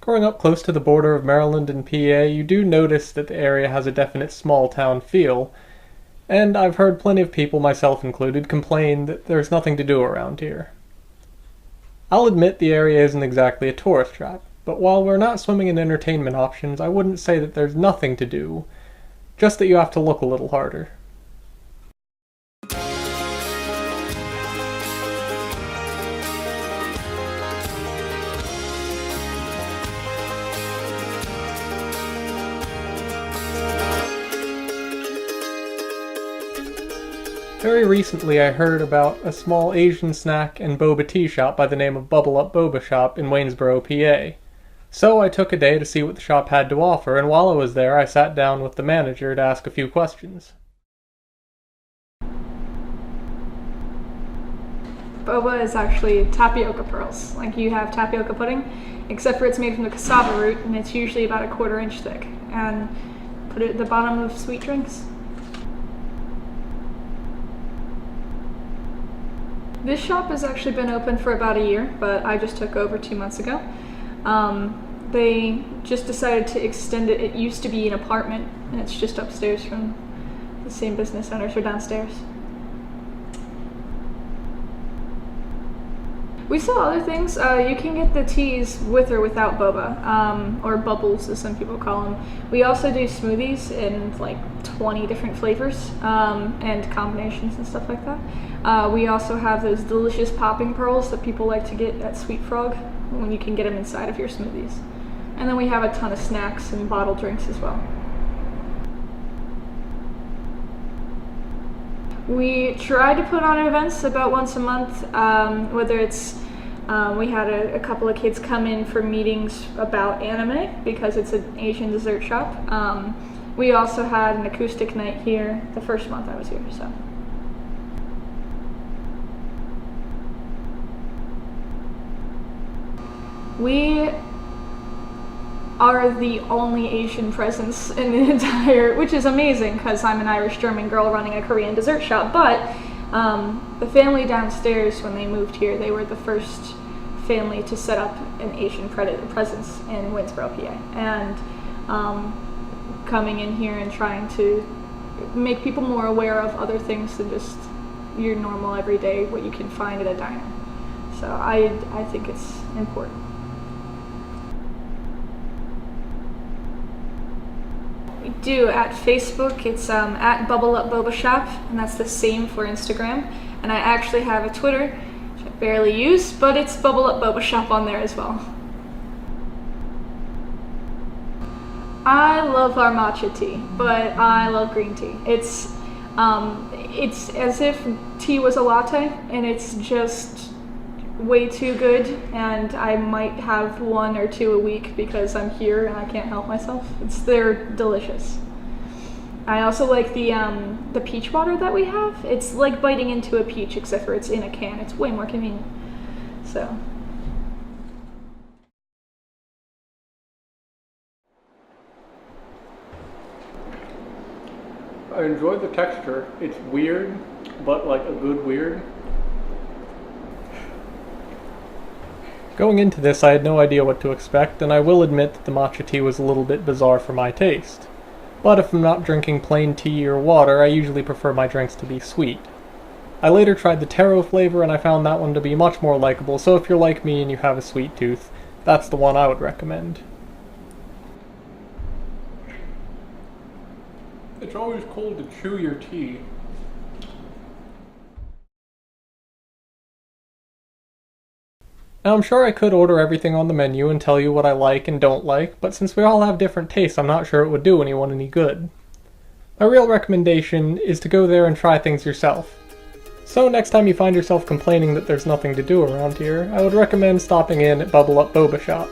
Growing up close to the border of Maryland and PA, you do notice that the area has a definite small town feel, and I've heard plenty of people, myself included, complain that there's nothing to do around here. I'll admit the area isn't exactly a tourist trap, but while we're not swimming in entertainment options, I wouldn't say that there's nothing to do, just that you have to look a little harder. Very recently I heard about a small Asian snack and boba tea shop by the name of Bubble Up Boba Shop in Waynesboro, PA. So I took a day to see what the shop had to offer, and while I was there I sat down with the manager to ask a few questions. Boba is actually tapioca pearls. Like you have tapioca pudding, except for it's made from the cassava root, and it's usually about a 1/4 inch thick. And put it at the bottom of sweet drinks. This shop has actually been open for about a year, but I just took over 2 months ago. They just decided to extend it. It used to be an apartment, and it's just upstairs from the same business owners, or downstairs. We sell other things. You can get the teas with or without boba, or bubbles as some people call them. We also do smoothies in like 20 different flavors and combinations and stuff like that. We also have those delicious popping pearls that people like to get at Sweet Frog, when you can get them inside of your smoothies. And then we have a ton of snacks and bottled drinks as well. We try to put on events about once a month, whether it's, we had a couple of kids come in for meetings about anime because it's an Asian dessert shop. We also had an acoustic night here the first month I was here, so. We are the only Asian presence in the entire, which is amazing because I'm an Irish German girl running a Korean dessert shop, but the family downstairs, when they moved here, they were the first family to set up an Asian presence in Waynesboro, PA. And coming in here and trying to make people more aware of other things than just your normal everyday, what you can find at a diner. So I think it's important. We do at Facebook, it's at Bubble Up Boba Shop, and that's the same for Instagram. And I actually have a Twitter, which I barely use, but it's Bubble Up Boba Shop on there as well. I love our matcha tea, but I love green tea. It's as if tea was a latte, and it's just way too good, and I might have 1 or 2 a week because I'm here and I can't help myself. They're delicious. I also like the peach water that we have. It's like biting into a peach, except for it's in a can. It's way more convenient. So. I enjoy the texture. It's weird, but like a good weird. Going into this, I had no idea what to expect, and I will admit that the matcha tea was a little bit bizarre for my taste. But if I'm not drinking plain tea or water, I usually prefer my drinks to be sweet. I later tried the taro flavor, and I found that one to be much more likable, so if you're like me and you have a sweet tooth, that's the one I would recommend. It's always cool to chew your tea. Now, I'm sure I could order everything on the menu and tell you what I like and don't like, but since we all have different tastes, I'm not sure it would do anyone any good. My real recommendation is to go there and try things yourself. So next time you find yourself complaining that there's nothing to do around here, I would recommend stopping in at Bubble Up Boba Shop.